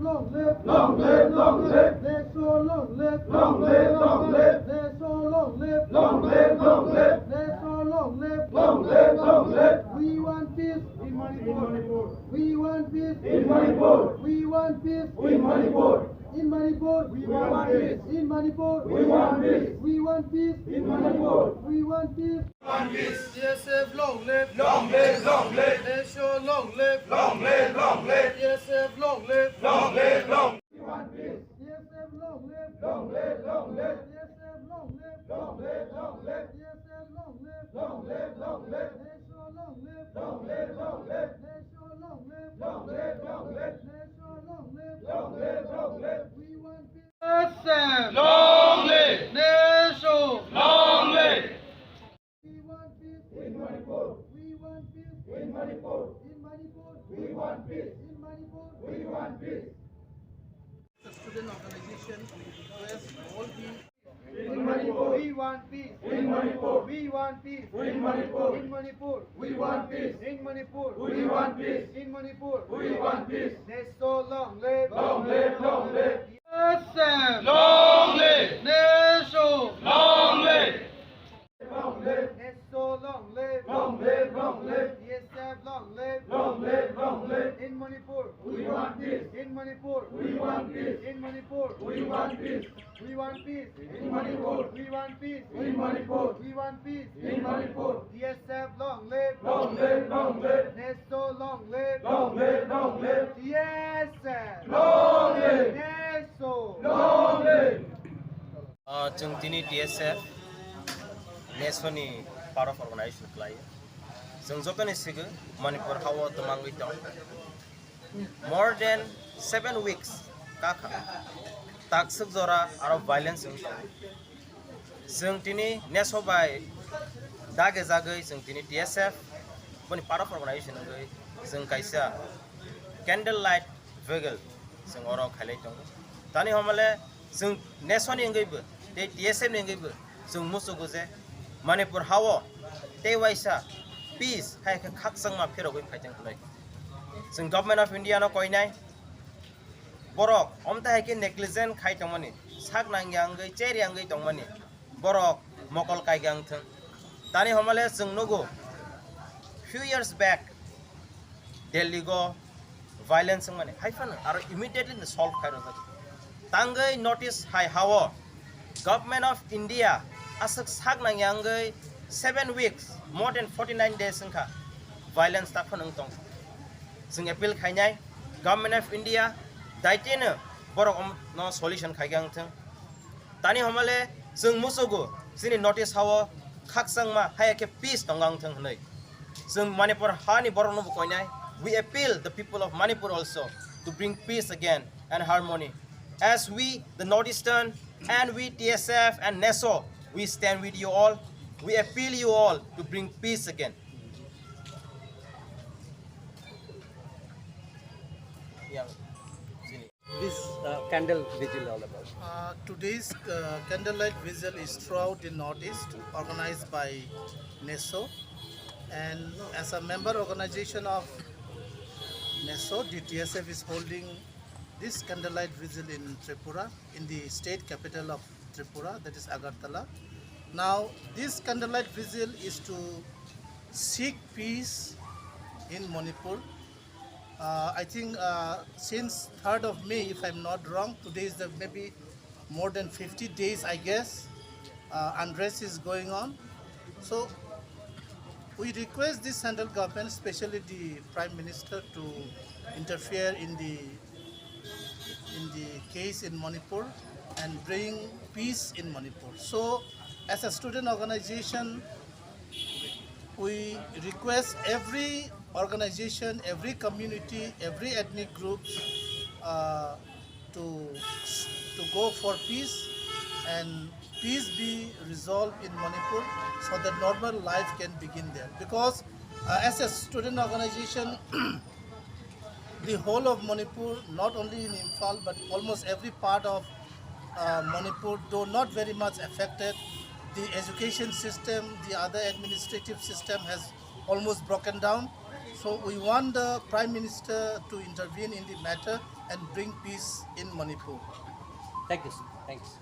long live, long live, long live. Let's all long live, long live, long live. Let's all long live, long live, long live. Let's all long live, long live, long live. We want peace in Manipur. We want peace in Manipur. We want peace in Manipur. In Manipur, we want peace. In Manipur, we want peace. We want peace. In Manipur, we want peace. One piece. TSF long live, Long live, long live. Let's all long live, Long live, long live. TSF long live, Long live, long. One piece. TSF long live, Long live, long live. TSF long live, Long live, long live. TSF long live, Long live, long live. Let's all long live, Long live, long live. Let's all long live, Long live, long live. Let's all long live, Long live, long live. We want peace. TSF Long live. Nation. Long live. We want peace In Manipur. We want peace In Manipur. in Manipur. We want peace. In Manipur. We want peace. The student organization requests all peace. In Manipur. We want peace. In Manipur. We want peace. In Manipur. In Manipur. We want peace. In Manipur. We want peace. In Manipur. We want peace. Let's so long live. Long live, long live. TSF. Long live. Nation. Long live. Long live. Let's so long live. Long live, long live. TSF long live. Long live, long live. In Manipur. We want peace. In Manipur. We want peace. In Manipur. We want peace. We want peace. In Manipur. We want peace. In Manipur. We want peace. In Manipur. TSF long live. Long live, long live. Let's so long live. Long live, long live. TSF. Long live. Let's so. Long live. जों दिनै TSF नेसननि part of organisation खालायो जों जतने सिगो मणिपुर हाव तंगमांगwi दं more than 7 weeks काखा ताकसक जरा आरो violence जों दिनै नेसो बाय दागे जागै जों दिनै TSF बनि पार्ट अफ अर्गानाइजेसन जों कायसा कैंडल लाइट वेगल जों अराव खालाय दं दानि हमले जों नेसननि अंगैबो ते TSF नि अंगैबो जों मुसुगो जे मणिपुर हाव ते वाइसा पीस हायखे खाकसंमा फेरगै फाइथां खलै जों गवर्नमेंट ऑफ इंडिया न कयनाय बरक अमता हायखे नेग्लिजेंट खाइतंमनि साक नांग्यांगै चेरियांगै दंमनि बरक मकल कायगांथों दानि हमले जों नगो few years back दिल्ली गो वायलेंस माने हाइफान आरो इमीडिएटली सॉल्व खायरो तांगै नोटिस हाय हाव गवर्नमेंट ऑफ इंडिया असक साक नांग्यांगै 7 weeks more than 49 days संखा वायलेंस ताफन दं जों अपील खायनाय गवर्नमेंट ऑफ इंडिया दाइतेनो बरक न सॉल्यूशन खायगांथों दानि हमले जों मुसुगो जोंनि नोटिस हाव खाकसंमा हायके पीस दंगांथों हनै जों मणिपुर हानि बरक न बकयनाय we appeal the people of Manipur also to bring peace again and harmony as we the Northeastern and we TSF and NESO we stand with you all we appeal you all to bring peace again This candle vigil all about? Today's candlelight vigil is throughout the Northeast, organized by NESO, and as a member organization of NESO, the TSF is holding this candlelight vigil in Tripura, in the state capital of Tripura, that is Agartala. Now, this candlelight vigil is to seek peace in Manipur. I think since 3rd of May, if I'm not wrong, today is maybe more than 50 days, I guess, unrest is going on. So we request the central government, especially the Prime Minister, to interfere in the case in Manipur and bring peace in Manipur. So as a student organization, we request every organization, every community, every ethnic group to go for peace and peace be resolved in Manipur so that normal life can begin there. Because as a student organization, the whole of Manipur, not only in Imphal but almost every part of Manipur, though not very much affected, the education system, the other administrative system has almost broken down. So we want the Prime Minister to intervene in the matter and bring peace in Manipur. Thank you, sir. Thanks.